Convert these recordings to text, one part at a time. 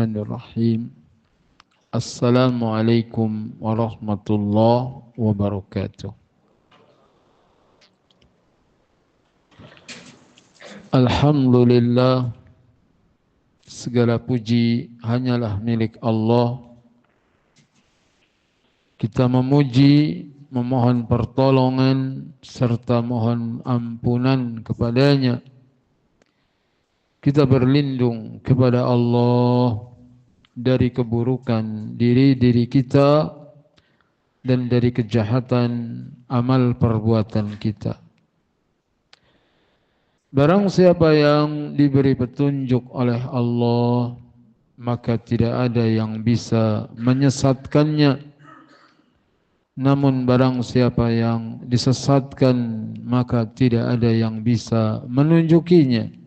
Bismillahirrahmanirrahim. Assalamualaikum warahmatullahi wabarakatuh. Alhamdulillah, segala puji hanyalah milik Allah. Kita memuji, memohon pertolongan serta mohon ampunan kepadanya. Kita berlindung kepada Allah dari keburukan diri kita dan dari kejahatan amal perbuatan kita. Barang siapa yang diberi petunjuk oleh Allah, maka tidak ada yang bisa menyesatkannya. Namun barang siapa yang disesatkan, maka tidak ada yang bisa menunjukinya.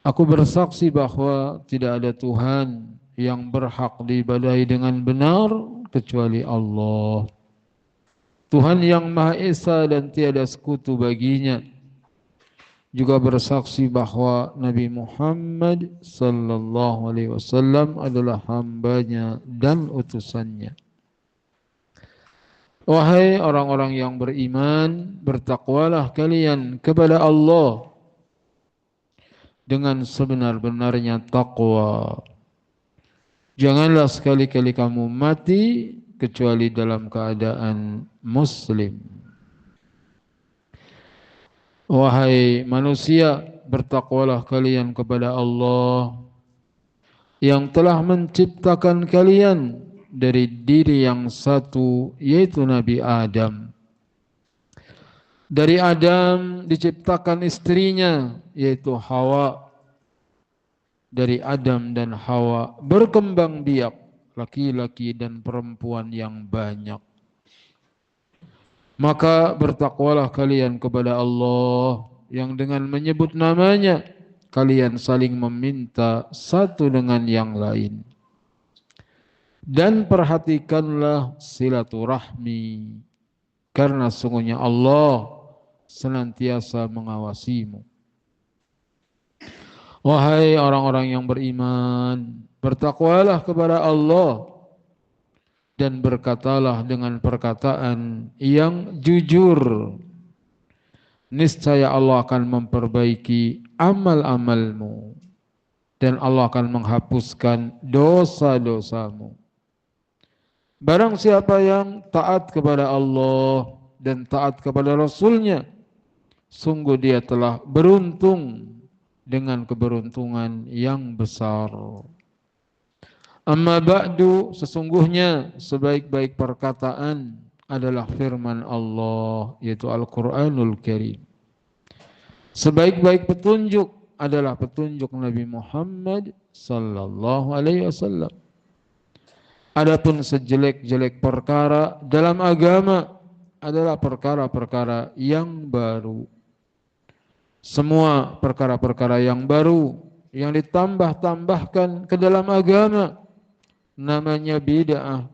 Aku bersaksi bahwa tidak ada Tuhan yang berhak diibadahi dengan benar kecuali Allah. Tuhan yang Maha Esa dan tiada sekutu baginya. Juga bersaksi bahwa Nabi Muhammad sallallahu alaihi wasallam adalah hambanya dan utusannya. Wahai orang-orang yang beriman, bertakwalah kalian kepada Allah dengan sebenar-benarnya takwa. Janganlah sekali-kali kamu mati kecuali dalam keadaan muslim. Wahai manusia, bertakwalah kalian kepada Allah yang telah menciptakan kalian dari diri yang satu, yaitu Nabi Adam. Dari Adam diciptakan istrinya, yaitu Hawa. Dari Adam dan Hawa berkembang biak laki-laki dan perempuan yang banyak. Maka bertakwalah kalian kepada Allah yang dengan menyebut namanya kalian saling meminta satu dengan yang lain. Dan perhatikanlah silaturahmi, karena sungguhnya Allah senantiasa mengawasimu. Wahai orang-orang yang beriman, bertakwalah kepada Allah dan berkatalah dengan perkataan yang jujur. Niscaya Allah akan memperbaiki amal-amalmu dan Allah akan menghapuskan dosa-dosamu. Barang siapa yang taat kepada Allah dan taat kepada Rasul-Nya, sungguh dia telah beruntung dengan keberuntungan yang besar. Amma ba'du, sesungguhnya sebaik-baik perkataan adalah firman Allah, yaitu Al-Quranul Karim. Sebaik-baik petunjuk adalah petunjuk Nabi Muhammad sallallahu alaihi wasallam. Adapun sejelek-jelek perkara dalam agama adalah perkara-perkara yang baru. Semua perkara-perkara yang baru yang ditambah-tambahkan ke dalam agama namanya bid'ah.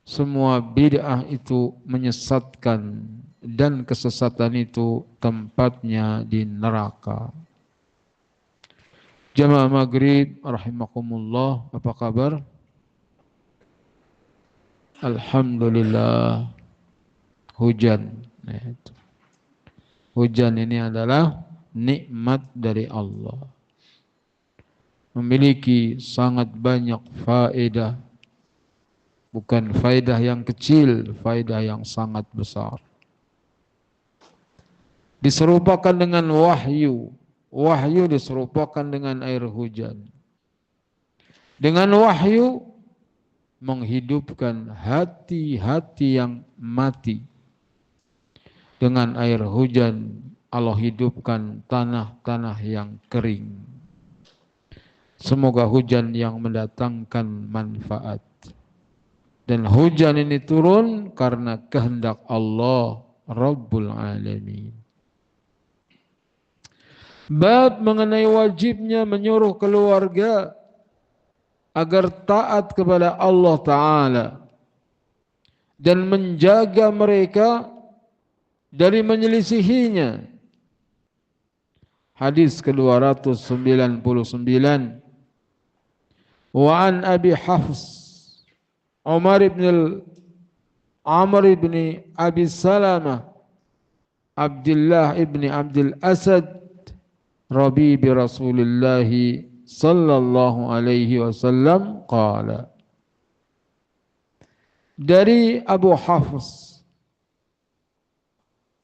Semua bid'ah itu menyesatkan dan kesesatan itu tempatnya di neraka. Jamaah maghrib rahimakumullah, apa kabar? Alhamdulillah, hujan. Hujan ini adalah nikmat dari Allah. Memiliki sangat banyak faedah. Bukan faedah yang kecil, faedah yang sangat besar. Diserupakan dengan wahyu. Wahyu diserupakan dengan air hujan. Dengan wahyu menghidupkan hati-hati yang mati. Dengan air hujan Allah hidupkan tanah-tanah yang kering. Semoga hujan yang mendatangkan manfaat. Dan hujan ini turun karena kehendak Allah Rabbul Alamin. Bab mengenai wajibnya menyuruh keluarga agar taat kepada Allah Ta'ala dan menjaga mereka dari menyelisihinya. Hadis ke-299 Wa an Abi Hafs Umar ibn Amr ibn Abi Salamah Abdullah ibn Abdul Asad Rabi bi Rasulillah sallallahu alaihi wasallam qala. Dari Abu Hafs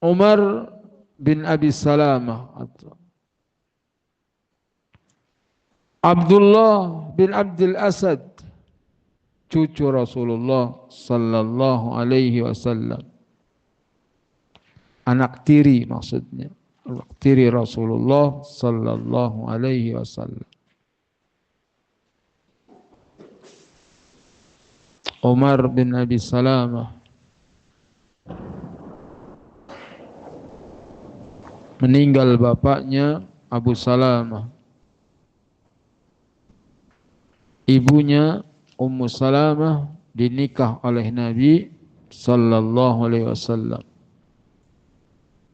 Umar bin Abi Salamah Abdullah bin Abdul Asad, cucu Rasulullah sallallahu alaihi wasallam. Anak tiri maksudnya. Anak tiri Rasulullah sallallahu alaihi wasallam. Umar bin Abi Salamah meninggal bapaknya Abu Salamah. Ibunya Ummu Salamah dinikah oleh Nabi sallallahu alaihi wasallam.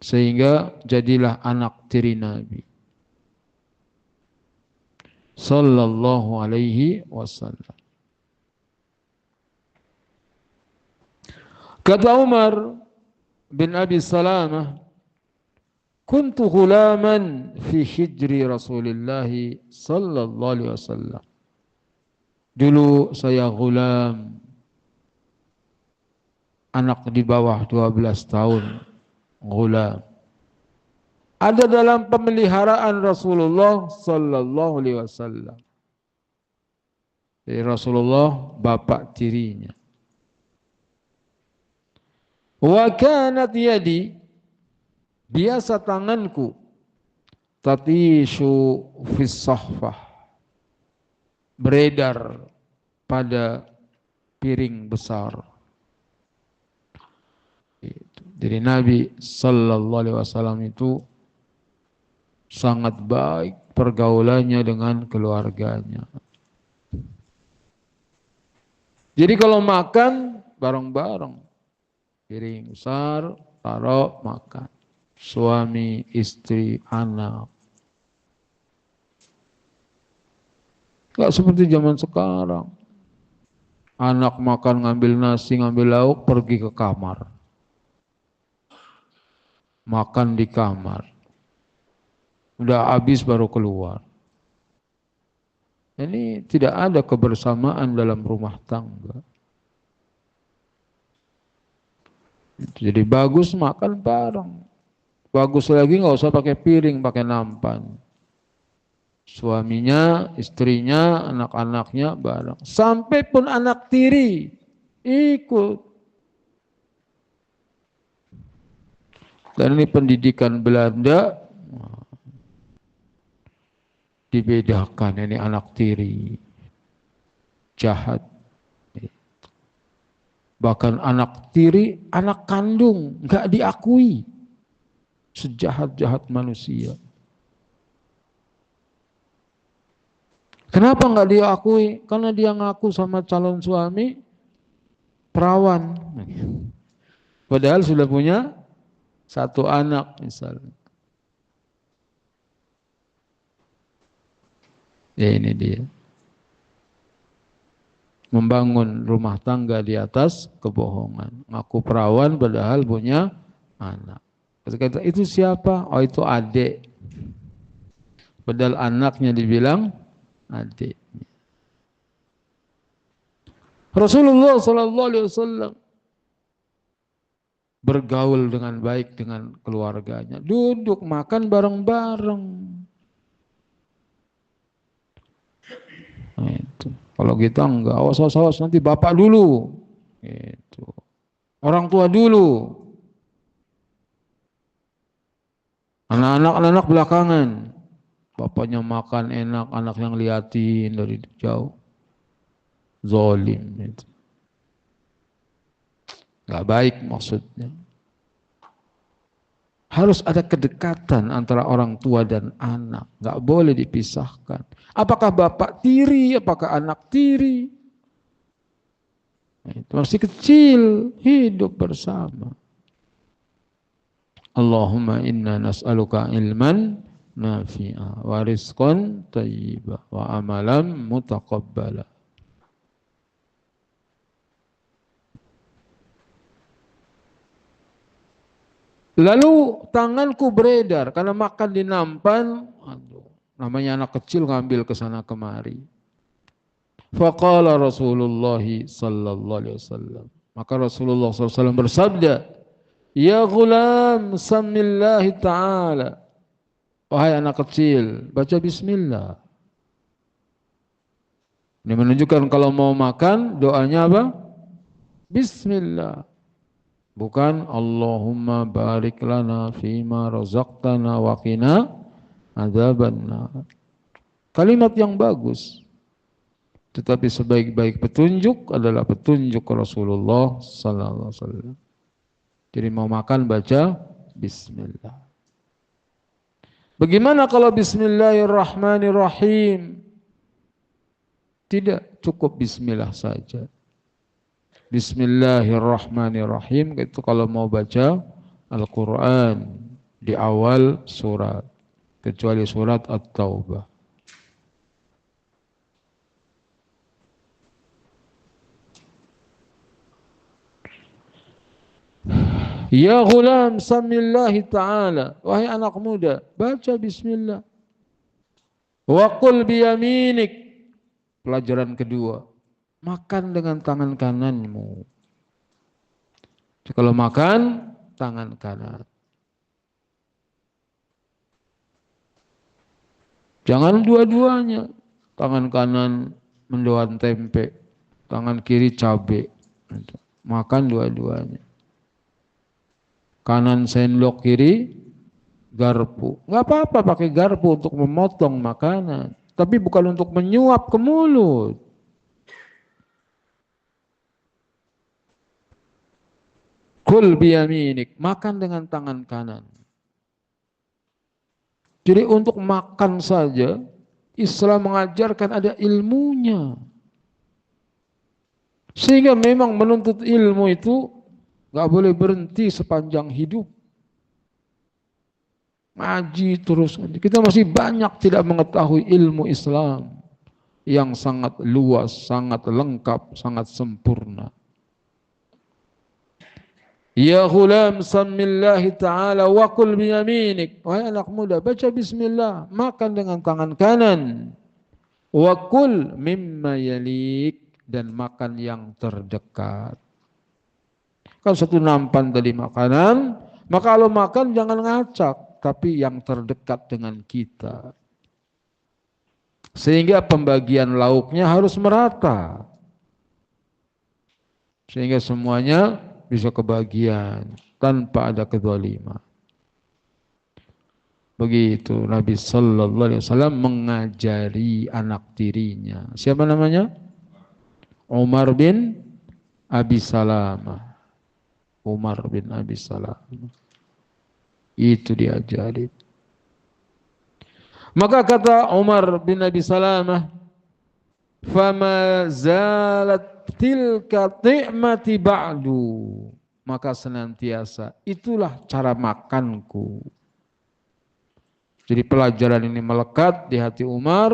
Sehingga jadilah anak tiri Nabi sallallahu alaihi wasallam. Kata Umar bin Abi Salamah, kuntu ghulaman fi hijri Rasulullah sallallahu alaihi wasallam. Dulu saya ghulam, anak di bawah 12 tahun, ghulam. Ada dalam pemeliharaan Rasulullah sallallahu alaihi wasallam. Jadi Rasulullah bapak tirinya. Wa kanat yadi, biasa tanganku, tatishu fis sahfah, beredar pada piring besar. Jadi Nabi sallallahu alaihi wasallam itu sangat baik pergaulannya dengan keluarganya. Jadi kalau makan bareng-bareng, piring besar, taruh makan. Suami, istri, anak. Gak seperti zaman sekarang. Anak makan ngambil nasi, ngambil lauk, pergi ke kamar. Makan di kamar. Udah habis baru keluar. Ini tidak ada kebersamaan dalam rumah tangga. Jadi bagus makan bareng. Bagus lagi nggak usah pakai piring, pakai nampan. Suaminya, istrinya, anak-anaknya bareng. Sampai pun anak tiri ikut. Dan ini pendidikan Belanda dibedakan, ini anak tiri jahat. Bahkan anak tiri, anak kandung, nggak diakui. Sejahat-jahat manusia. Kenapa nggak diakui? Karena dia ngaku sama calon suami perawan. Padahal sudah punya satu anak misalnya. Ya ini dia. Membangun rumah tangga di atas kebohongan. Ngaku perawan padahal punya anak. Kata itu siapa? Oh itu adik. Padahal anaknya dibilang adik. Rasulullah SAW bergaul dengan baik dengan keluarganya. Duduk makan bareng-bareng. Itu. Kalau kita enggak, awas nanti bapak dulu. Itu. Orang tua dulu. Anak-anak belakangan. Bapaknya makan enak, anak yang liatin dari jauh. Zolim. Itu. Enggak baik maksudnya. Harus ada kedekatan antara orang tua dan anak. Enggak boleh dipisahkan. Apakah bapak tiri, apakah anak tiri. Itu masih kecil, hidup bersama. Allahumma inna nas'aluka ilman nafi'a wa rizqan thayyiba wa amalan mutaqabbala. Lalu tanganku beredar karena makan di nampan. Aduh, namanya anak kecil ngambil ke sana kemari. Faqala Rasulullah sallallahu alaihi wasallam. Maka Rasulullah SAW bersabda, "Ya ghulam, samillahi ta'ala." Wahai anak kecil, baca bismillah. Ini menunjukkan kalau mau makan doanya apa? Bismillah. Bukan Allahumma barik lana fima razaqtana wa qina adzabannar. Kalimat yang bagus. Tetapi sebaik-baik petunjuk adalah petunjuk Rasulullah sallallahu alaihi wasallam. Jadi mau makan baca bismillah. Bagaimana kalau bismillahirrahmanirrahim? Tidak cukup bismillah saja. Bismillahirrahmanirrahim itu kalau mau baca Al-Quran di awal surat, kecuali surat At-Taubah. Ya ghulam samillahi ta'ala. Wahai anak muda, baca bismillah. Wa qul biyaminik. Pelajaran kedua. Makan dengan tangan kananmu. Jadi kalau makan, tangan kanan. Jangan dua-duanya. Tangan kanan mendoan tempe. Tangan kiri cabai. Makan dua-duanya. Kanan sendok, kiri garpu. Nggak apa-apa pakai garpu untuk memotong makanan. Tapi bukan untuk menyuap ke mulut. Kul biyaminik. Makan dengan tangan kanan. Jadi untuk makan saja, Islam mengajarkan ada ilmunya. Sehingga memang menuntut ilmu itu gak boleh berhenti sepanjang hidup. Ngaji terus. Kita masih banyak tidak mengetahui ilmu Islam yang sangat luas, sangat lengkap, sangat sempurna. Ya ghulam samillahi ta'ala wa kul biyaminik. Wahai anak muda, baca bismillah, makan dengan tangan kanan. Wa kul mimma yalik, dan makan yang terdekat. Kan satu nampan tadi makanan, maka kalau makan jangan ngacak, tapi yang terdekat dengan kita. Sehingga pembagian lauknya harus merata. Sehingga semuanya bisa kebagian tanpa ada kezaliman. Begitu Nabi sallallahu alaihi wasallam mengajari anak tirinya. Siapa namanya? Umar bin Abi Salamah. Umar bin Abi Salamah. Itu diajari. Maka kata Umar bin Abi Salamah, "Fama zalat tilka ni'mati ba'du." Maka senantiasa itulah cara makanku. Jadi pelajaran ini melekat di hati Umar,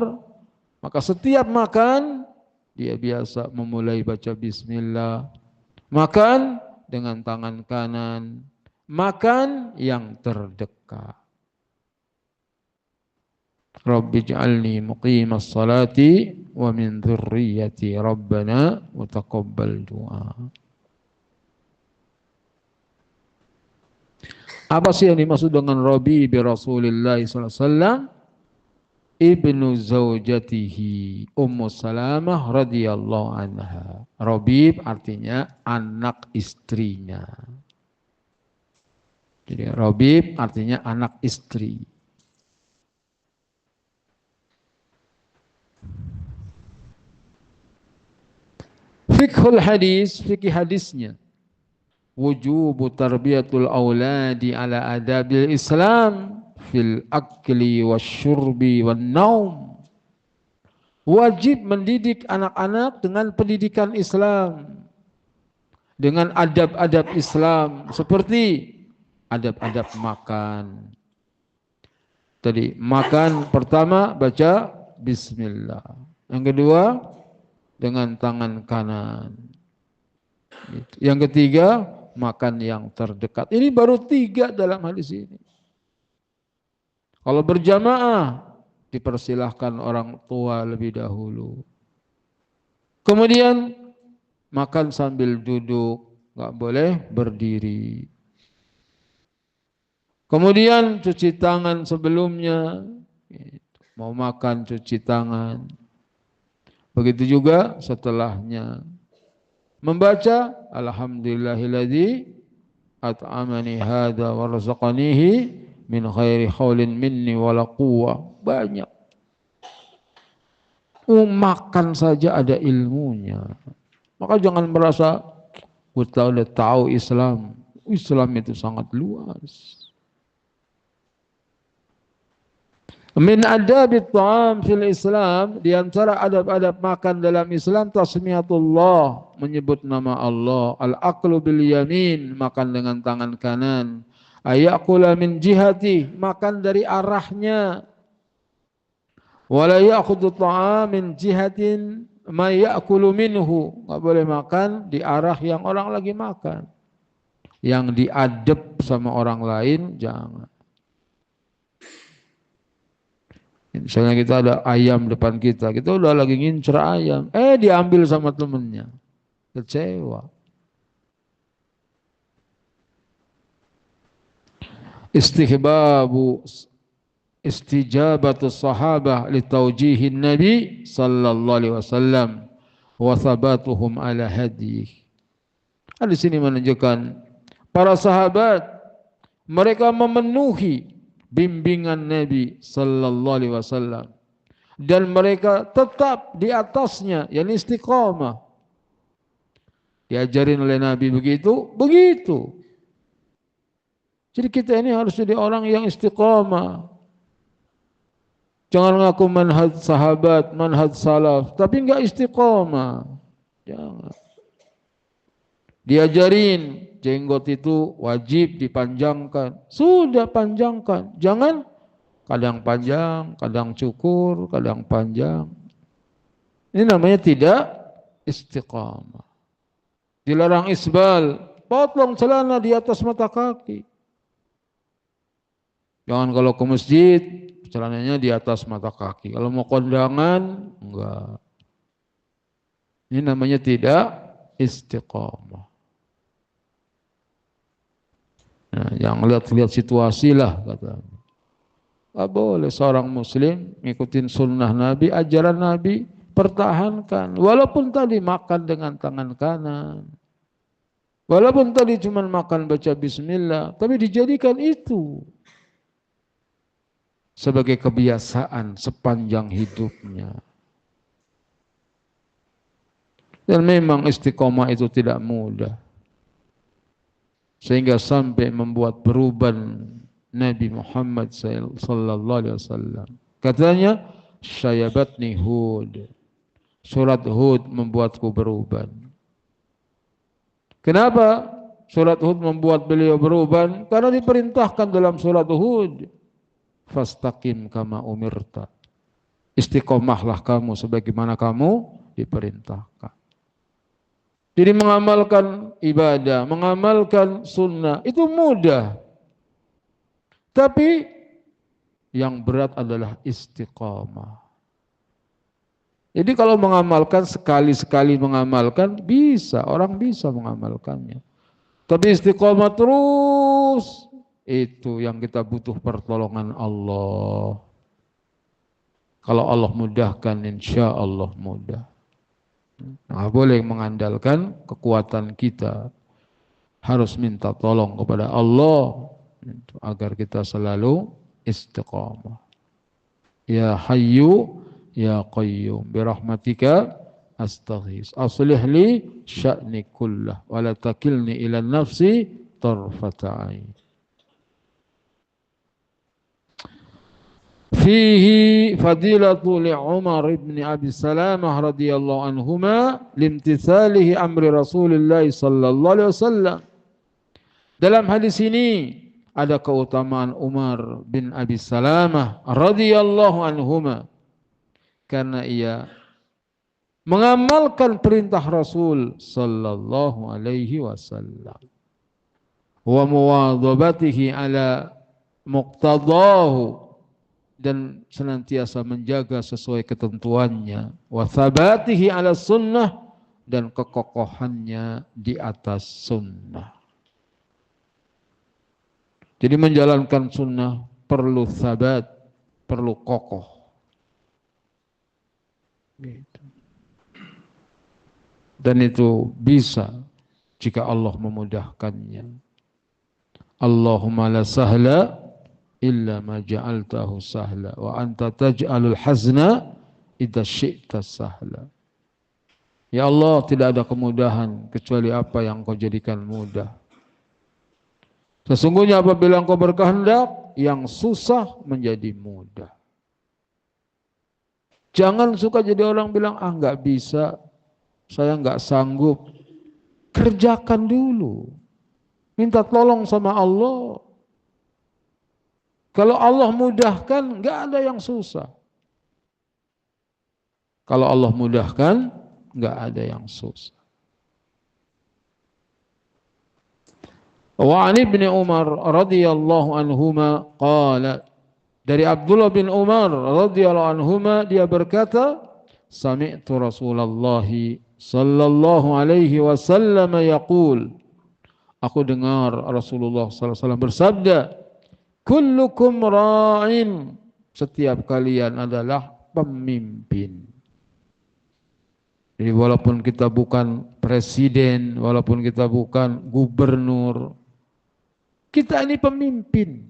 maka setiap makan dia biasa memulai baca bismillah. Makan dengan tangan kanan, makan yang terdekat. Rabbi ij'alni muqimas salati wa min dzurriyyati rabbana wa taqabbal du'a. Apa sih yang dimaksud dengan Rabi bi Rasulillah sallallahu alaihi wasallam? Ibnu zaujatihi Ummu Salamah radhiyallahu anha. Rabib artinya anak istrinya. Jadi Rabib artinya anak istri. Fiqhul hadis, fikih hadisnya. Wujubu tarbiyatul auladi ala adabil Islam fil akli wasyurbi wan naum. Wajib mendidik anak-anak dengan pendidikan Islam, dengan adab-adab Islam, seperti adab-adab makan, Tadi makan pertama baca bismillah. Yang kedua dengan tangan kanan. Yang ketiga makan yang terdekat. Ini baru 3 dalam hadis ini. Kalau berjamaah dipersilahkan orang tua lebih dahulu. Kemudian makan sambil duduk, nggak boleh berdiri. Kemudian cuci tangan sebelumnya, mau makan cuci tangan. Begitu juga setelahnya. Membaca alhamdulillahilladzi at'amani hadza wa razaqanihi min khairi haulin minni wala quwwah. Banyak. Makan saja ada ilmunya. Maka jangan merasa kita udah tahu Islam. Islam itu sangat luas. Min adabit ta'am fil Islam, di antara adab-adab makan dalam Islam tasmiyatullah, menyebut nama Allah, al-aqlu bil yamin, makan dengan tangan kanan, ayakula min jihati, makan dari arahnya, wala ya'khudhu ta'am min jihatin ma ya'kulu minhu, enggak boleh makan di arah yang orang lagi makan. Yang diadep sama orang lain jangan. Misalnya kita ada ayam depan kita udah lagi ngincer ayam, diambil sama temennya, kecewa. Istihbabu istijabatu sahabah li taujihin Nabi sallallahu alaihi wasallam wa thabatuhum ala hadih. Di sini menunjukkan para sahabat mereka memenuhi bimbingan Nabi sallallahu alaihi wasallam dan mereka tetap di atasnya, yakni istiqamah. Diajarin oleh Nabi begitu. Jadi kita ini harus jadi orang yang istiqamah. Jangan ngaku manhaj sahabat, manhaj salaf, tapi enggak istiqamah. Jangan. Diajarin jenggot itu wajib dipanjangkan. Sudah panjangkan. Jangan kadang panjang, kadang cukur, kadang panjang. Ini namanya tidak istiqamah. Dilarang isbal. Potong celana di atas mata kaki. Jangan kalau ke masjid, celananya di atas mata kaki. Kalau mau kondangan, enggak. Ini namanya tidak istiqamah. Nah, yang lihat-lihat situasi lah katanya. Gak boleh seorang muslim ngikutin sunnah Nabi, ajaran Nabi, pertahankan. Walaupun tadi makan dengan tangan kanan. Walaupun tadi cuma makan baca bismillah. Tapi dijadikan itu sebagai kebiasaan sepanjang hidupnya. Dan memang istiqomah itu tidak mudah. Sehingga sampai membuat perubahan Nabi Muhammad sallallahu alaihi wasallam. Katanya, syayabatni Hud. Surat Hud membuatku berubah. Kenapa surat Hud membuat beliau berubah? Karena diperintahkan dalam surat Hud, fastaqim kama umirta. Istiqomahlah kamu sebagaimana kamu diperintahkan. Jadi mengamalkan ibadah, mengamalkan sunnah itu mudah. Tapi yang berat adalah istiqamah. Jadi kalau mengamalkan sekali-sekali mengamalkan bisa, orang bisa mengamalkannya. Tapi istiqamah terus, itu yang kita butuh pertolongan Allah. Kalau Allah mudahkan, insya Allah mudah. Nah, boleh mengandalkan kekuatan kita. Harus minta tolong kepada Allah agar kita selalu istiqamah. Ya Hayyu ya Qayyum birahmatika astaghis. Aslih li sya'ni kullah wa la takilni ila nafsi tarfata ain. Fihi fadilatu li Umar ibn Abi Salamah radhiyallahu anhuma limtithalihi amri Rasulullah sallallahu alaihi wasallam. Dalam hadis ini ada keutamaan Umar bin Abi Salamah radhiyallahu anhuma karena ia mengamalkan perintah Rasul sallallahu alaihi wasallam wa muwadhabatihi ala muqtadahu dan senantiasa menjaga sesuai ketentuannya wa thabatihi ala sunnah dan kekokohannya di atas sunnah. Jadi menjalankan sunnah perlu sabat, perlu kokoh. Gitu. Dan itu bisa jika Allah memudahkannya. Allahumma la sahla illa ma ja'altahu sahla wa anta taj'alul hazna idza syi'ta sahla. Ya Allah, tidak ada kemudahan kecuali apa yang Kau jadikan mudah. Sesungguhnya apabila Engkau berkehendak, yang susah menjadi mudah. Jangan suka jadi orang bilang, enggak bisa, saya enggak sanggup. Kerjakan dulu. Minta tolong sama Allah. Kalau Allah mudahkan, enggak ada yang susah. Kalau Allah mudahkan, enggak ada yang susah. Wa an ibni Umar radhiyallahu anhuma qala, dari Abdullah bin Umar radhiyallahu anhuma dia berkata, sami'tu Rasulullah sallallahu alaihi wasallam yaqul, aku dengar Rasulullah sallallahu alaihi wasallam bersabda, kullukum ra'in, setiap kalian adalah pemimpin. Jadi walaupun kita bukan presiden, walaupun kita bukan gubernur, kita ini pemimpin.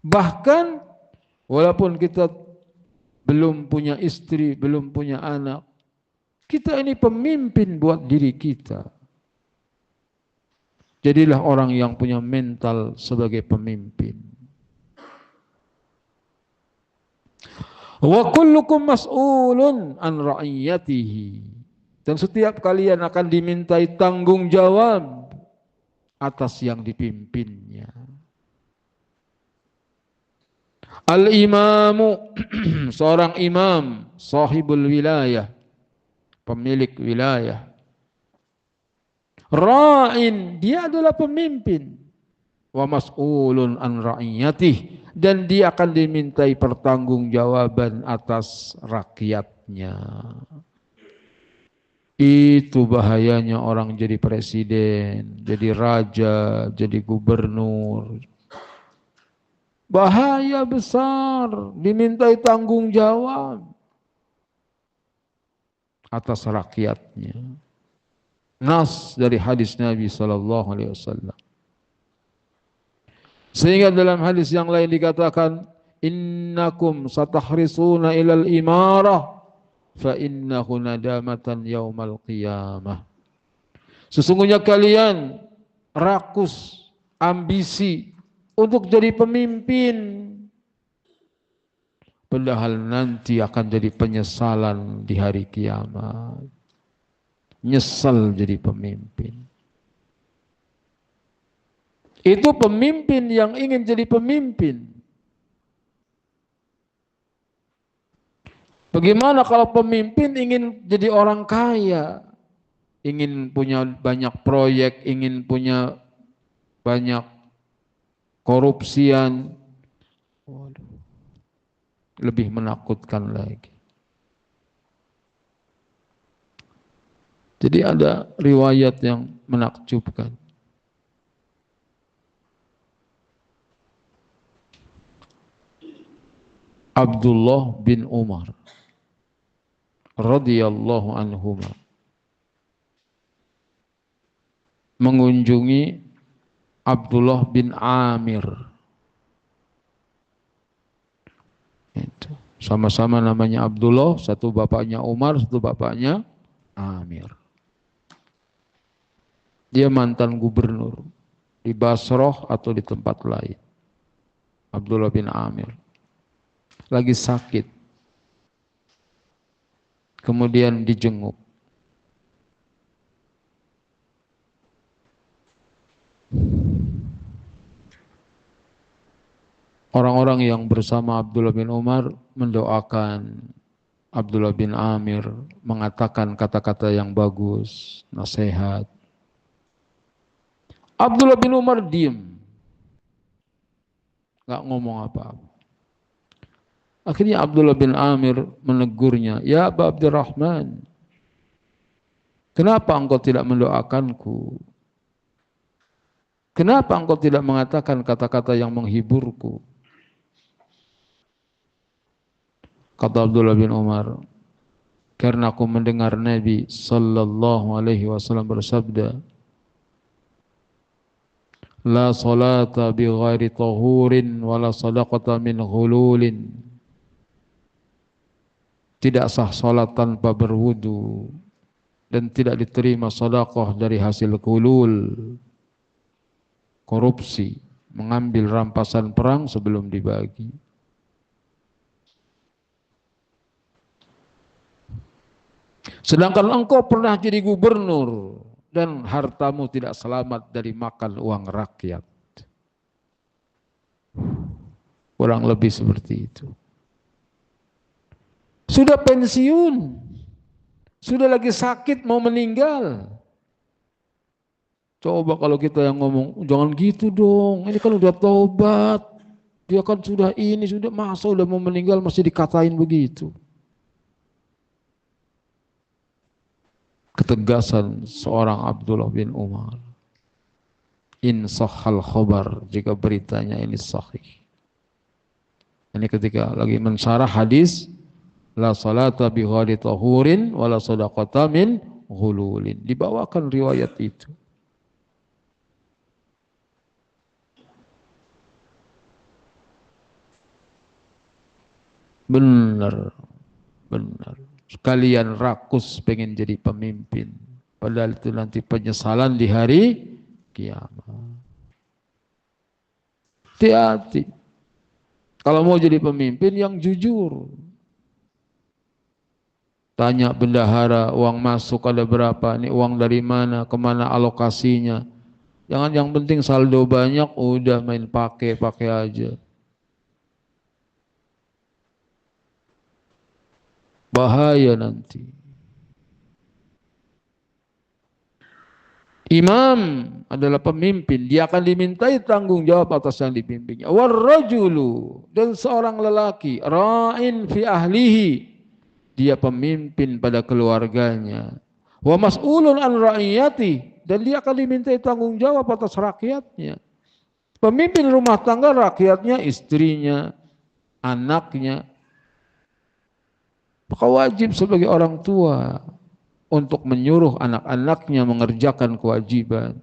Bahkan walaupun kita belum punya istri, belum punya anak, kita ini pemimpin buat diri kita. Jadilah orang yang punya mental sebagai pemimpin. Wa kullukum mas'ulun an ra'iyatihi. Dan setiap kalian akan dimintai tanggung jawab atas yang dipimpinnya. Al-imamu, seorang imam, sahibul wilayah, pemilik wilayah. Ra'in, dia adalah pemimpin. Wa mas'ulun an ra'iyatih, dan dia akan dimintai pertanggungjawaban atas rakyatnya. Itu bahayanya orang jadi presiden, jadi raja, jadi gubernur. Bahaya besar, dimintai tanggung jawab atas rakyatnya. Nas dari hadis Nabi sallallahu alaihi wasallam. Sehingga dalam hadis yang lain dikatakan, innakum satahrisuna ilal imarah fa innahu nadamatan yaumal qiyamah. Sesungguhnya kalian rakus ambisi untuk jadi pemimpin, padahal nanti akan jadi penyesalan di hari kiamat. Nyesal jadi pemimpin. Itu pemimpin yang ingin jadi pemimpin. Bagaimana kalau pemimpin ingin jadi orang kaya, ingin punya banyak proyek, ingin punya banyak korupsian, lebih menakutkan lagi. Jadi ada riwayat yang menakjubkan. Abdullah bin Umar radhiyallahu anhuma mengunjungi Abdullah bin Amir. Itu. Sama-sama namanya Abdullah, satu bapaknya Umar, satu bapaknya Amir. Dia mantan gubernur di Basrah atau di tempat lain. Abdullah bin Amir lagi sakit, kemudian dijenguk. orang yang bersama Abdullah bin Umar mendoakan Abdullah bin Amir, mengatakan kata-kata yang bagus, nasihat. Abdullah bin Umar diam, nggak ngomong apa-apa. Akhirnya Abdullah bin Amir menegurnya, ya Aba Abdurrahman, kenapa engkau tidak mendoakanku? Kenapa engkau tidak mengatakan kata-kata yang menghiburku? Kata Abdullah bin Umar, karena aku mendengar Nabi sallallahu alaihi wasallam bersabda, la salata bi ghairi tahurin wala sadaqata min ghululin. Tidak sah salat tanpa berwudu dan tidak diterima sedekah dari hasil gulul, korupsi, mengambil rampasan perang sebelum dibagi. Sedangkan engkau pernah jadi gubernur dan hartamu tidak selamat dari makan uang rakyat. Kurang lebih seperti itu. Sudah pensiun, sudah lagi sakit mau meninggal. Coba kalau kita yang ngomong, jangan gitu dong, ini kan udah taubat, dia kan sudah ini, sudah masa udah mau meninggal masih dikatain begitu. Ketegasan seorang Abdullah bin Umar. In sahhal khobar, jika beritanya ini sahih. Ini ketika lagi mensyarah hadis, la salata bi ghairi tahurin wala sadaqata min ghululin. Dibawakan riwayat itu. Benar, benar. Sekalian rakus pengen jadi pemimpin. Padahal itu nanti penyesalan di hari kiamat. Hati-hati. Kalau mau jadi pemimpin yang jujur. Tanya bendahara, uang masuk ada berapa? Ini uang dari mana? Kemana alokasinya? Jangan yang penting saldo banyak, udah main pakai aja. Bahaya nanti. Imam adalah pemimpin, dia akan dimintai tanggung jawab atas yang dipimpinnya. Warrajulu, dan seorang lelaki, ra'in fi ahlihi, dia pemimpin pada keluarganya. Wa mas'ulun an ra'iyati, dan dia akan dimintai tanggung jawab atas rakyatnya. Pemimpin rumah tangga rakyatnya, istrinya, anaknya. Maka wajib sebagai orang tua untuk menyuruh anak-anaknya mengerjakan kewajiban,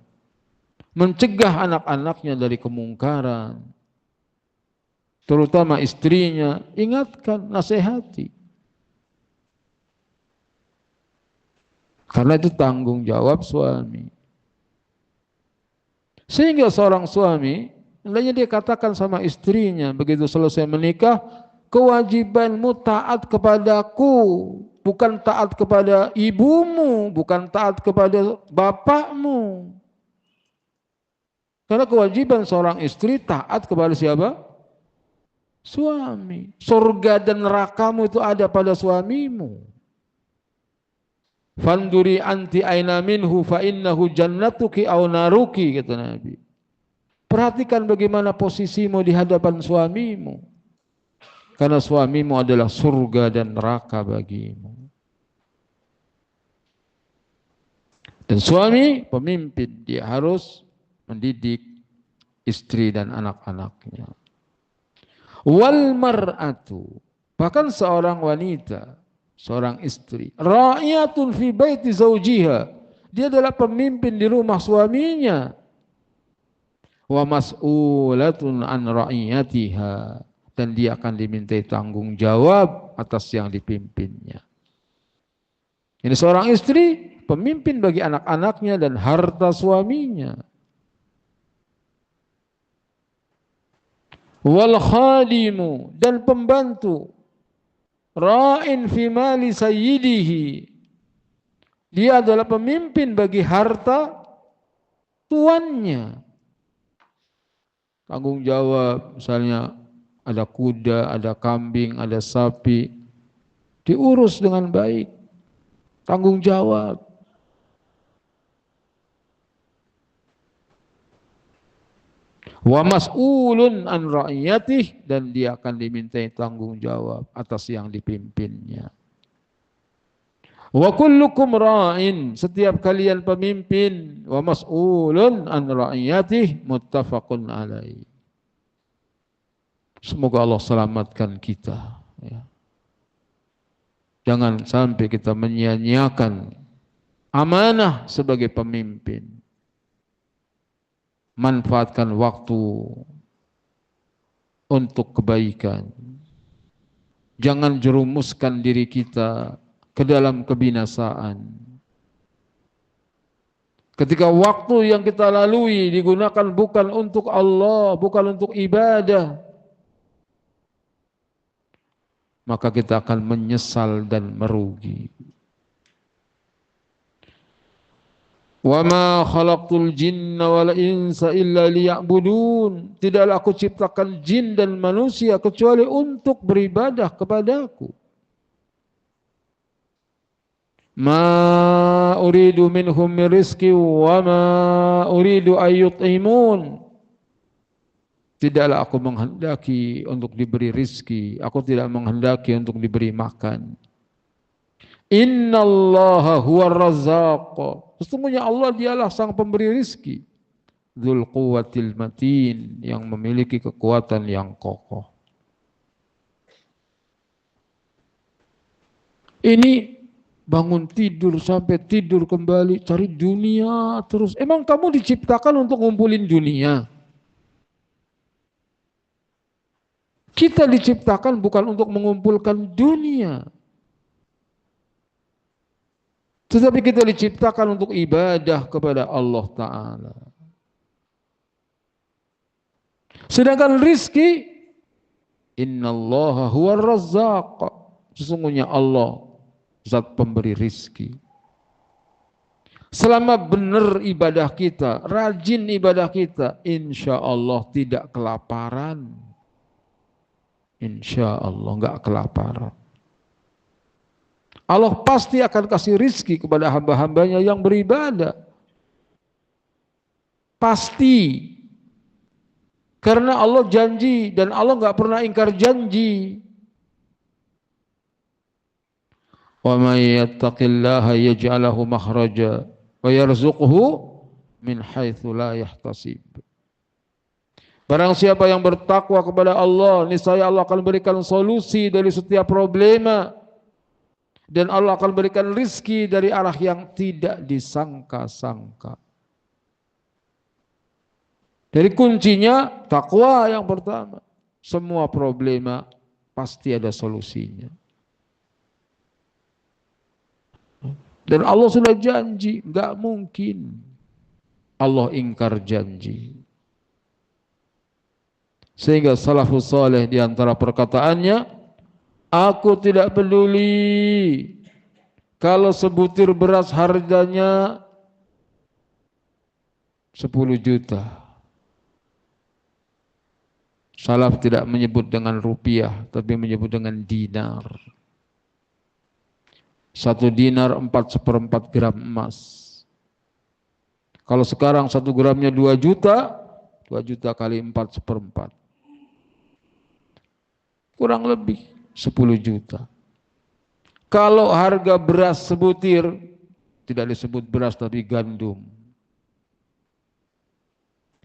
mencegah anak-anaknya dari kemungkaran, terutama istrinya, ingatkan, nasihati. Karena itu tanggung jawab suami. Sehingga seorang suami, hendaknya dia katakan sama istrinya, begitu selesai menikah, kewajibanmu taat kepadaku, bukan taat kepada ibumu, bukan taat kepada bapakmu. Karena kewajiban seorang istri taat kepada siapa? Suami. Surga dan nerakamu itu ada pada suamimu. Fanduri anti aina minhu fa innahu jannatuki aw naruki, kata Nabi. Perhatikan bagaimana posisimu di hadapan suamimu. Karena suamimu adalah surga dan neraka bagimu. Dan suami pemimpin, dia harus mendidik istri dan anak-anaknya. Wal mar'atu, bahkan seorang wanita, seorang istri, ra'iyatun fi baiti zawjiha, dia adalah pemimpin di rumah suaminya. Wa mas'ulatun an ra'iyatiha, dan dia akan dimintai tanggung jawab atas yang dipimpinnya. Ini seorang istri, pemimpin bagi anak-anaknya dan harta suaminya. Wal khadimu, dan pembantu, ra'in fi mali sayyidihi, dia adalah pemimpin bagi harta tuannya. Tanggung jawab, misalnya ada kuda, ada kambing, ada sapi. Diurus dengan baik. Tanggung jawab. Wa mas'ulun an ra'iyatih, dan dia akan dimintai tanggung jawab atas yang dipimpinnya. Wa kullukum ra'in, setiap kalian pemimpin, wa mas'ulun an ra'iyatih, muttafaqun alaih. Semoga Allah selamatkan kita. Ya. Jangan sampai kita menyia-nyiakan amanah sebagai pemimpin. Manfaatkan waktu untuk kebaikan. Jangan jerumuskan diri kita ke dalam kebinasaan. Ketika waktu yang kita lalui digunakan bukan untuk Allah, bukan untuk ibadah, maka kita akan menyesal dan merugi. Wa ma khalaqtul jinna wal insa illa liya'budun. Tidaklah aku ciptakan jin dan manusia kecuali untuk beribadah kepadaku. Ma uridu minhum min rizqi wa ma uridu ayyut'imun. Tidaklah aku menghendaki untuk diberi rizki, aku tidak menghendaki untuk diberi makan. Innallaha huwar razzaq. Sesungguhnya Allah dialah sang pemberi rizki. Dzul quwwatil matin, yang memiliki kekuatan yang kokoh. Ini bangun tidur sampai tidur kembali cari dunia terus. Emang kamu diciptakan untuk ngumpulin dunia? Kita diciptakan bukan untuk mengumpulkan dunia. Tetapi kita diciptakan untuk ibadah kepada Allah Ta'ala. Sedangkan rizki, innallaha huwar razzaq. Sesungguhnya Allah zat pemberi rizki. Selama benar ibadah kita, rajin ibadah kita, insya Allah tidak kelaparan. Insya Allah enggak kelaparan. Allah pasti akan kasih rizki kepada hamba-hambanya yang beribadah. Pasti. Karena Allah janji dan Allah enggak pernah ingkar janji. Wa may yattaqillaha yaj'al lahu makhraja wa yarzuqhu min haitsu la yahtasib. Barang siapa yang bertakwa kepada Allah, niscaya Allah akan berikan solusi dari setiap problema. Dan Allah akan berikan rizki dari arah yang tidak disangka-sangka. Jadi kuncinya takwa yang pertama. Semua problema pasti ada solusinya. Dan Allah sudah janji, enggak mungkin Allah ingkar janji. Sehingga salafus saleh di antara perkataannya, aku tidak peduli kalau sebutir beras harganya 10 juta. Salaf tidak menyebut dengan rupiah, tapi menyebut dengan dinar. 1 dinar 4/4 gram emas. Kalau sekarang 1 gramnya 2 juta, 2 juta kali 4/4. Kurang lebih 10 juta. Kalau harga beras sebutir, tidak disebut beras tapi gandum.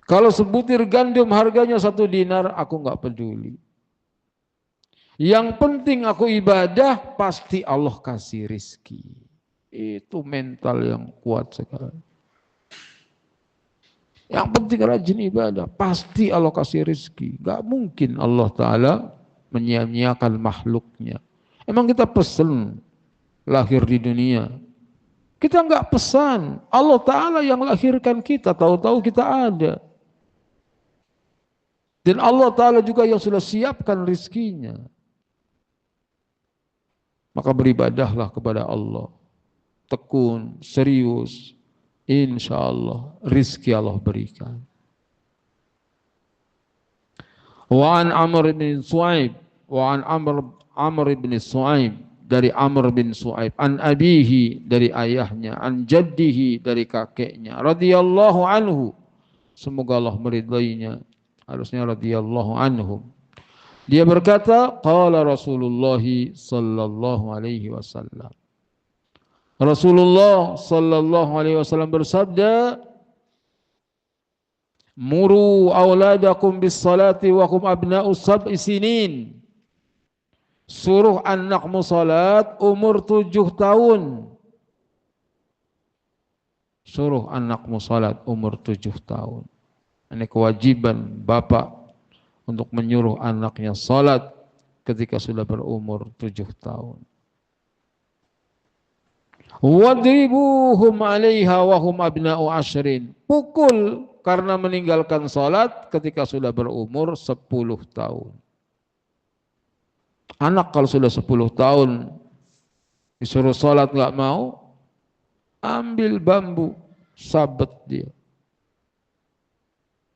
Kalau sebutir gandum harganya 1 dinar, aku enggak peduli. Yang penting aku ibadah, pasti Allah kasih rizki. Itu mental yang kuat sekali. Yang penting rajin ibadah, pasti Allah kasih rizki. Enggak mungkin Allah Ta'ala menyia-nyiakan makhluknya. Emang kita pesan lahir di dunia? Kita enggak pesan. Allah Ta'ala yang lahirkan kita, tahu-tahu kita ada. Dan Allah Ta'ala juga yang sudah siapkan rizkinya. Maka beribadahlah kepada Allah. Tekun, serius. Insya Allah rizki Allah berikan. Wa an Amr bin Su'aib, wa an Amr bin Su'aib, dari Amr bin Su'aib, an abihi, dari ayahnya, an jaddihi, dari kakeknya, radhiyallahu anhu, semoga Allah meridainya, harusnya radhiyallahu anhum. Dia berkata, qala Rasulullah sallallahu alaihi wasallam. Rasulullah sallallahu alaihi wasallam bersabda, muru auladakum bis salati wa hum abna'u sab'i sinin. Suruh anakmu salat umur 7 tahun. Suruh anakmu salat umur 7 tahun. Ini kewajiban bapak untuk menyuruh anaknya salat ketika sudah berumur 7 tahun. Wadribuhum 'alaiha wa hum abna'u 'ashrin. Pukul karena meninggalkan salat ketika sudah berumur 10 tahun. Anak kalau sudah 10 tahun disuruh salat enggak mau, ambil bambu, sabet dia.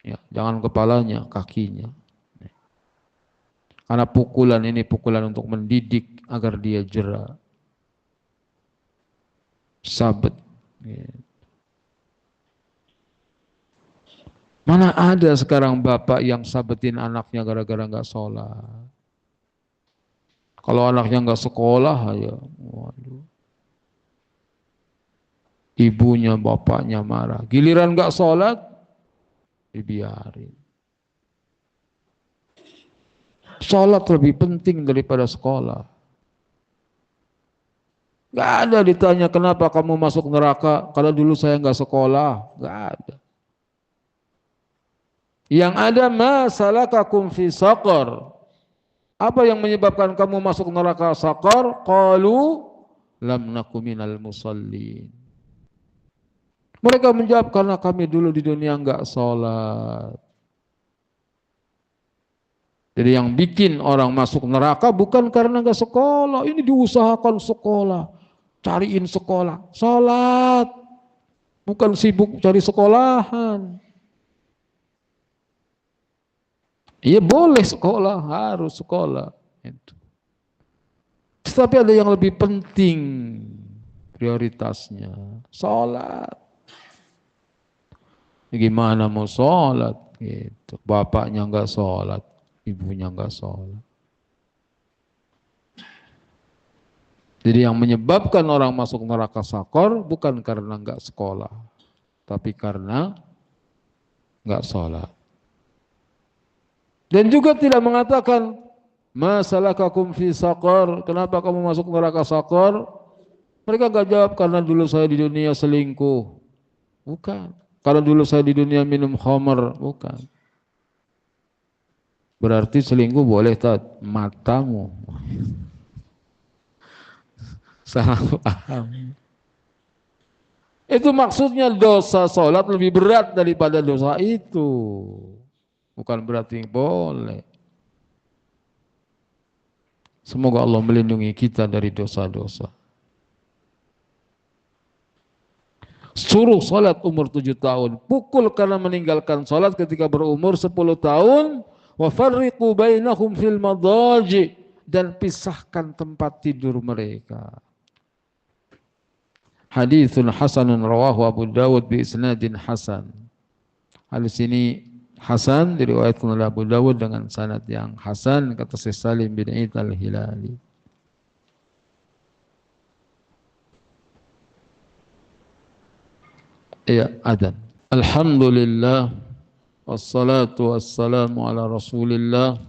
Ya, jangan kepalanya, kakinya. Karena pukulan ini pukulan untuk mendidik agar dia jera. Sabet. Mana ada sekarang bapak yang sabetin anaknya gara-gara nggak sholat. Kalau anaknya nggak sekolah, ya, waduh. Ibunya, bapaknya marah. Giliran nggak sholat, dibiarin. Sholat lebih penting daripada sekolah. Gak ada ditanya kenapa kamu masuk neraka kalau dulu saya nggak sekolah, gak ada. Yang ada masalakakum fi saqar. Apa yang menyebabkan kamu masuk neraka saqar? Qalu lam naku minal musallin. Mereka menjawab karena kami dulu di dunia nggak sholat. Jadi yang bikin orang masuk neraka bukan karena nggak sekolah. Ini diusahakan sekolah. Cariin sekolah, sholat, bukan sibuk cari sekolahan. Iya boleh sekolah, harus sekolah. Tetapi ada yang lebih penting prioritasnya, sholat. Gimana mau sholat? Gitu. Bapaknya nggak sholat, ibunya nggak sholat. Jadi yang menyebabkan orang masuk neraka sakor bukan karena nggak sekolah, tapi karena nggak sholat. Dan juga tidak mengatakan masalakakum fi sakor, kenapa kamu masuk neraka sakor? Mereka nggak jawab karena dulu saya di dunia selingkuh, bukan. Karena dulu saya di dunia minum khamar, bukan. Berarti selingkuh boleh tak? Matamu. Salah paham. Itu maksudnya dosa sholat lebih berat daripada dosa itu. Bukan berarti boleh. Semoga Allah melindungi kita dari dosa-dosa. Suruh sholat umur 7 tahun. Pukul karena meninggalkan sholat ketika berumur 10 tahun. Wa farriqu bainahum fil madaji. Dan pisahkan tempat tidur mereka. Haditsun hasanun rawahu Abu Dawud bi isnadin hasan. Hadis ini hasan diriwayatkan oleh Abu Dawud dengan sanad yang hasan, kata Syekh Salim bin Eid al-Hilali. Ya, adzan. Alhamdulillah wassalatu wassalamu ala Rasulillah.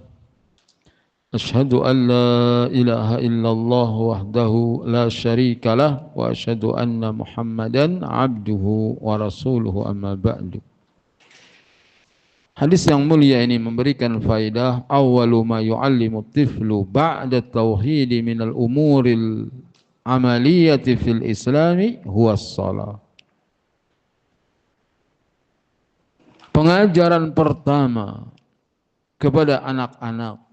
Asyhadu an la ilaha illallah wahdahu la syarika lah wa asyhadu anna Muhammadan abduhu wa rasuluhu amma ba'du. Hadis yang mulia ini memberikan faedah awwalu ma yu'allimu tiflu ba'da tauhid minal umuril amaliyati fil islami huwa shalah. Pengajaran pertama kepada anak-anak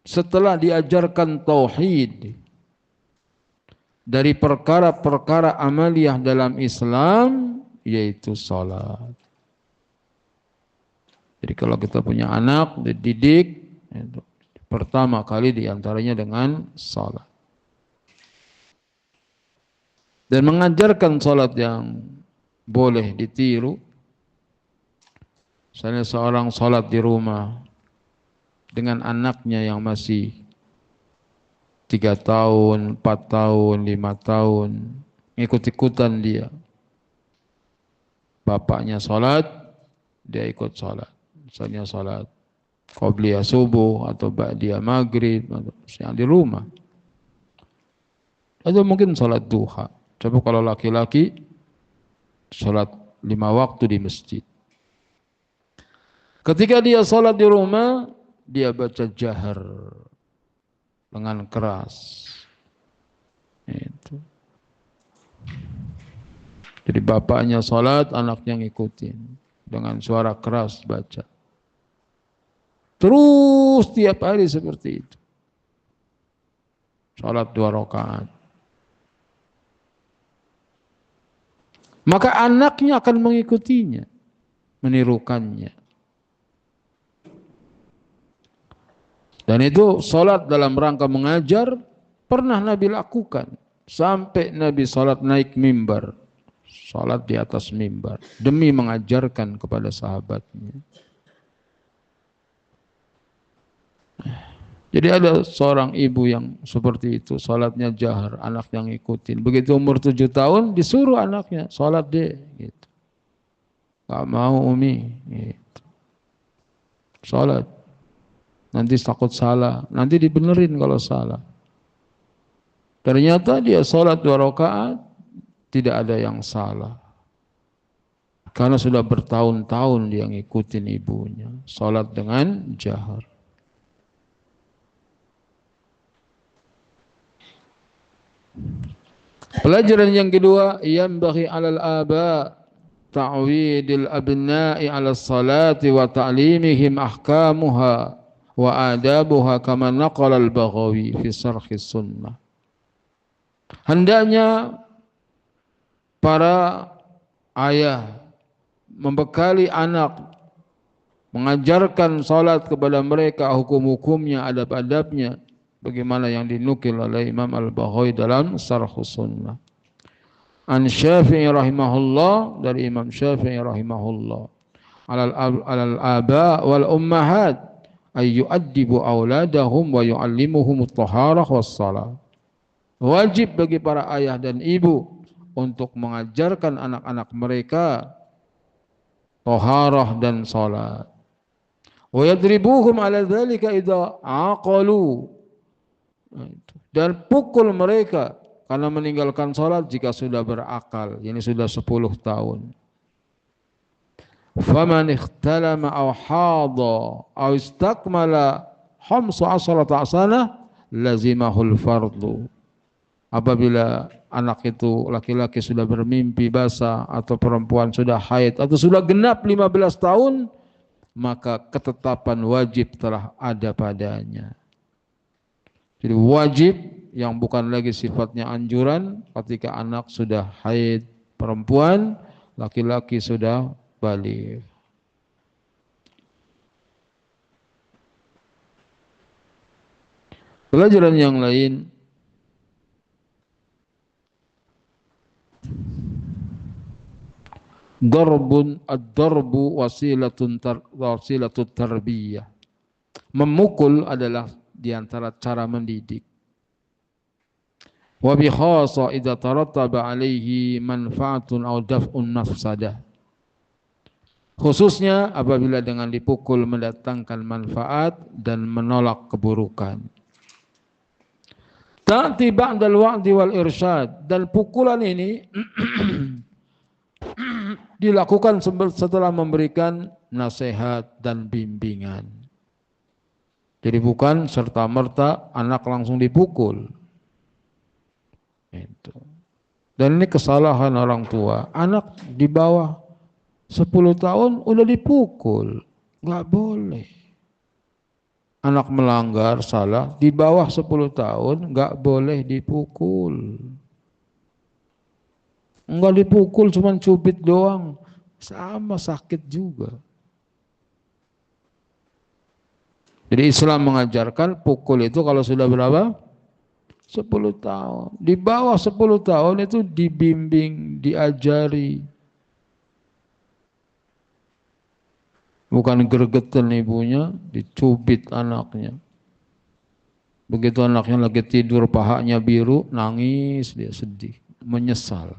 setelah diajarkan tauhid dari perkara-perkara amaliyah dalam Islam, yaitu salat. Jadi kalau kita punya anak, dididik, itu, pertama kali diantaranya dengan salat. Dan mengajarkan salat yang boleh ditiru. Misalnya seorang salat di rumah dengan anaknya yang masih 3 tahun, 4 tahun, 5 tahun, ikut-ikutan dia. Bapaknya salat, dia ikut salat. Misalnya salat qabliyah subuh atau ba'diyah maghrib atau yang di rumah. Atau mungkin salat duha. Coba kalau laki-laki salat 5 waktu di masjid. Ketika dia salat di rumah, dia baca jahar dengan keras. Itu. Jadi bapaknya salat, anaknya ngikutin dengan suara keras baca. Terus tiap hari seperti itu. Salat 2 rakaat. Maka anaknya akan mengikutinya, menirukannya. Dan itu salat dalam rangka mengajar pernah Nabi lakukan. Sampai Nabi salat naik mimbar. Salat di atas mimbar. Demi mengajarkan kepada sahabatnya. Jadi ada seorang ibu yang seperti itu, salatnya jahar, anak yang ngikutin. Begitu umur 7 tahun, disuruh anaknya, salat deh. Gitu. Gak mau Umi. Gitu. Salat. Nanti takut salah, nanti dibenerin kalau salah. Ternyata dia salat 2 rakaat, tidak ada yang salah. Karena sudah bertahun-tahun dia ngikutin ibunya, salat dengan jahar. Pelajaran yang kedua, yanbaghi 'alal aba ta'widil abna'i 'ala salati wa ta'limihim ahkamuha wa adabuha kama naqala al-Baghawi fi Syarh Sunnah. Hendaknya para ayah membekali anak, mengajarkan salat kepada mereka, hukum-hukumnya, adab-adabnya, bagaimana yang dinukil oleh Imam Al-Baghawi dalam Syarh Sunnah. An Syafi'i rahimahullah, dari Imam Syafi'i rahimahullah, alal aba wal ummahat ay yu'addibu auladahum wa yu'allimuhum at-taharah was salah. Wajib bagi para ayah dan ibu untuk mengajarkan anak-anak mereka taharah dan salat. Wa yadribuhum ala dzalika idza aqalu. Dan pukul mereka karena meninggalkan salat jika sudah berakal, yakni sudah 10 tahun. Faman ikhtalama aw hadha aw istakmala 15 sanah lazimahul fardu. Apabila anak itu laki-laki sudah bermimpi basah atau perempuan sudah haid atau sudah genap 15 tahun, maka ketetapan wajib telah ada padanya. Jadi wajib yang bukan lagi sifatnya anjuran ketika anak sudah haid perempuan, laki-laki sudah baligh. Pelajaran yang lain, ad-darbu wasilatut tarbiyah. Memukul adalah di antara cara mendidik. Wa bi khassa idza tarattaba alaihi manfaatun aw daf'un mafsadah. Khususnya apabila dengan dipukul mendatangkan manfaat dan menolak keburukan. Ta'ti ba'dal wa'di wal irsyad, dan pukulan ini dilakukan setelah memberikan nasihat dan bimbingan. Jadi bukan serta-merta anak langsung dipukul. Itu. Dan ini kesalahan orang tua. Anak di bawah 10 tahun udah dipukul. Nggak boleh. Anak melanggar salah di bawah 10 tahun nggak boleh dipukul. Enggak dipukul, cuma cubit doang, sama sakit juga. Jadi Islam mengajarkan pukul itu kalau sudah berapa? 10 tahun. Di bawah 10 tahun itu dibimbing, diajari. Bukan gregetan ibunya, dicubit anaknya. Begitu anaknya lagi tidur, pahanya biru, nangis, dia sedih, menyesal.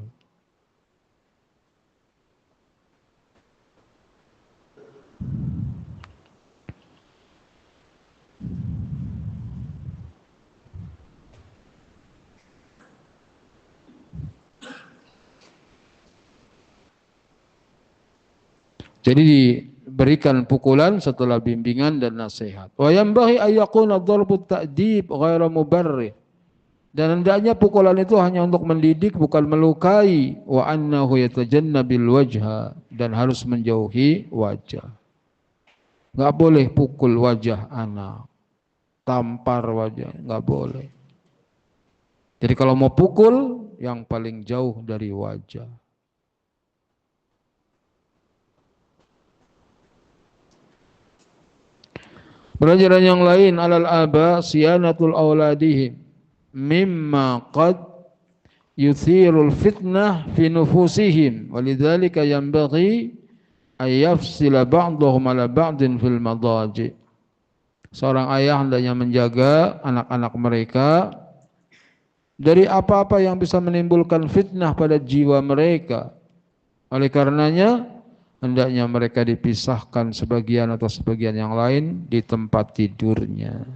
Jadi diberikan pukulan setelah bimbingan dan nasihat. Wa yanbaghi ay yakuna darbut ta'dib ghairu mubarrih. Dan hendaknya pukulan itu hanya untuk mendidik bukan melukai. Wa annahu yatajannabil wajha, dan harus menjauhi wajah. Enggak boleh pukul wajah anak, tampar wajah, enggak boleh. Jadi kalau mau pukul yang paling jauh dari wajah. Pelajaran yang lain, alal aba siyanatul auladihim mimma qad yuthirul fitnah fi nufusihim walidzalika yanbaghi ay yafsila ba'dhum ala ba'din fil madaji. Seorang ayah hendaknya menjaga anak-anak mereka dari apa-apa yang bisa menimbulkan fitnah pada jiwa mereka. Oleh karenanya hendaknya mereka dipisahkan sebagian atau sebagian yang lain di tempat tidurnya.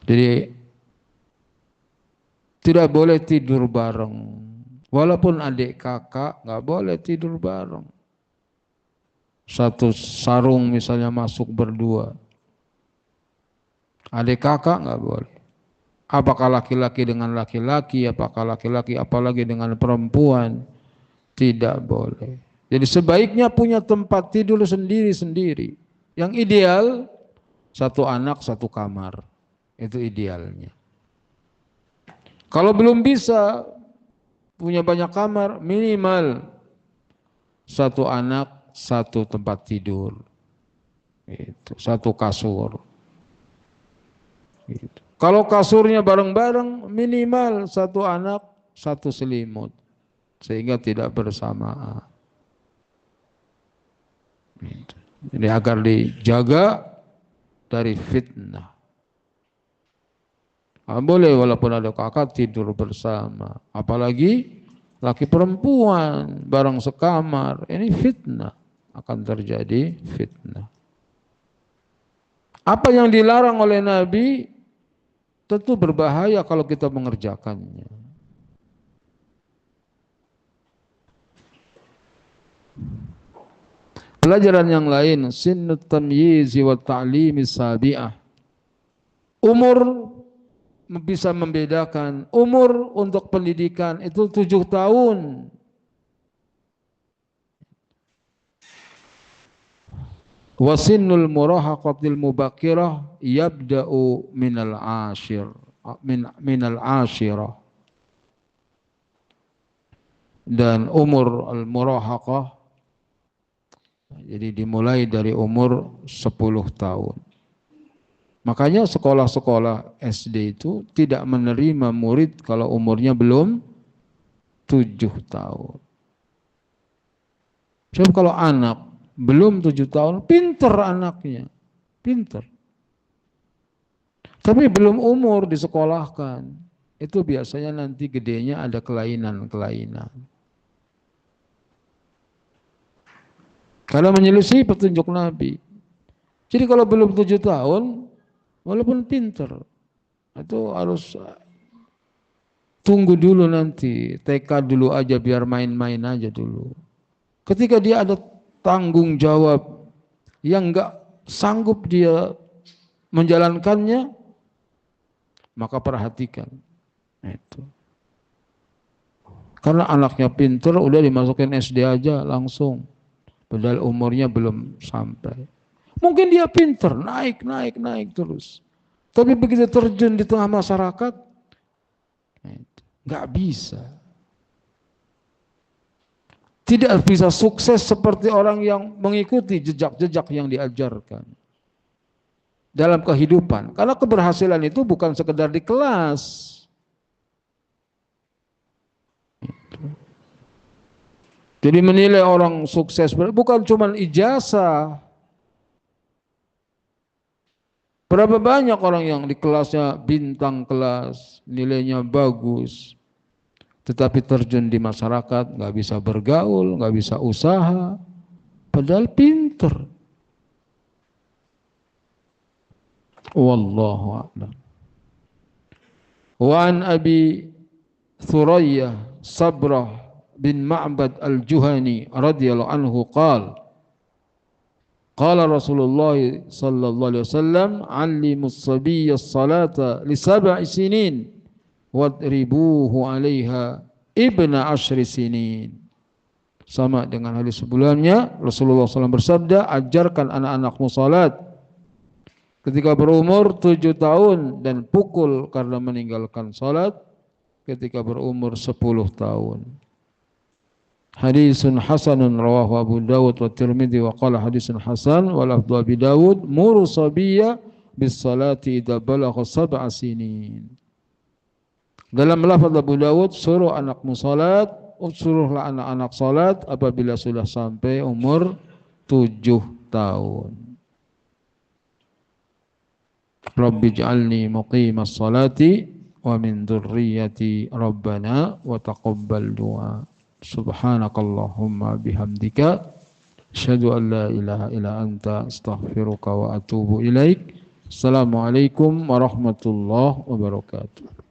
Jadi tidak boleh tidur bareng. Walaupun adik kakak nggak boleh tidur bareng. Satu sarung misalnya masuk berdua. Adik kakak nggak boleh. Apakah laki-laki dengan laki-laki, apakah laki-laki apalagi dengan perempuan, tidak boleh. Jadi sebaiknya punya tempat tidur sendiri-sendiri. Yang ideal satu anak satu kamar, itu idealnya. Kalau belum bisa punya banyak kamar, minimal satu anak satu tempat tidur, itu satu kasur. Gitu. Kalau kasurnya bareng-bareng, minimal satu anak, satu selimut. Sehingga tidak bersamaan. Gitu. Jadi agar dijaga dari fitnah. Boleh walaupun ada kakak tidur bersama. Apalagi laki perempuan bareng sekamar. Ini fitnah. Akan terjadi fitnah. Apa yang dilarang oleh Nabi tentu berbahaya kalau kita mengerjakannya. Pelajaran yang lain, sinnut tamyizi wa ta'limi sabi'ah. Umur bisa membedakan. Umur untuk pendidikan itu 7 tahun. Wa sinnul murahaqatil mubakirah yabda'u minal ashir. Minal ashirah. Dan umur al-murahaqah jadi dimulai dari umur 10 tahun. Makanya sekolah-sekolah SD itu tidak menerima murid kalau umurnya belum 7 tahun. Sebab kalau anak belum 7 tahun, pinter anaknya. Pinter. Tapi belum umur disekolahkan. Itu biasanya nanti gedenya ada kelainan-kelainan. Karena menyelisih petunjuk Nabi. Jadi kalau belum 7 tahun, walaupun pinter, itu harus tunggu dulu nanti. TK dulu aja biar main-main aja dulu. Ketika dia ada tanggung jawab yang enggak sanggup dia menjalankannya, maka perhatikan. Itu. Karena anaknya pinter, udah dimasukin SD aja langsung. Padahal umurnya belum sampai. Mungkin dia pinter, naik terus. Tapi begitu terjun di tengah masyarakat, nggak bisa. tidak bisa sukses seperti orang yang mengikuti jejak-jejak yang diajarkan dalam kehidupan. Karena keberhasilan itu bukan sekedar di kelas. Jadi menilai orang sukses bukan cuma ijazah. Berapa banyak orang yang di kelasnya bintang kelas, nilainya bagus, tetapi terjun di masyarakat, nggak bisa bergaul, nggak bisa usaha, padahal pinter. Wallahu a'lam. Wa an Abi Thurayyah Sabrah bin Ma'bad al-Juhani radhiyallahu anhu qala qala Rasulullah sallallahu alaihi wasallam 'allimus sabiyya as-salata li 7 sinin wadribuhu 'alaiha ibna 10 sinin. Sama dengan hadis sebelumnya, Rasulullah SAW bersabda, ajarkan anak-anakmu salat ketika berumur 7 tahun dan pukul karena meninggalkan salat ketika berumur 10 tahun. Hadisun hasanun rawahu Abu Dawud wa Tirmidzi wa qala hadisun hasan wa lafdhu Abi Dawud muru sabiyya bis salati idza balagha 7 sinin. Dalam lafaz Abu Dawud, suruh anakmu salat, suruhlah anak-anak salat apabila sudah sampai umur 7 tahun. Rabbi ij'alni muqimas salati wa min dzurriyyati rabbana wa taqabbal du'a. Subhanakallahumma bihamdika asyhadu an la ilaha illa anta astaghfiruka wa atubu ilaik. Assalamualaikum warahmatullahi wabarakatuh.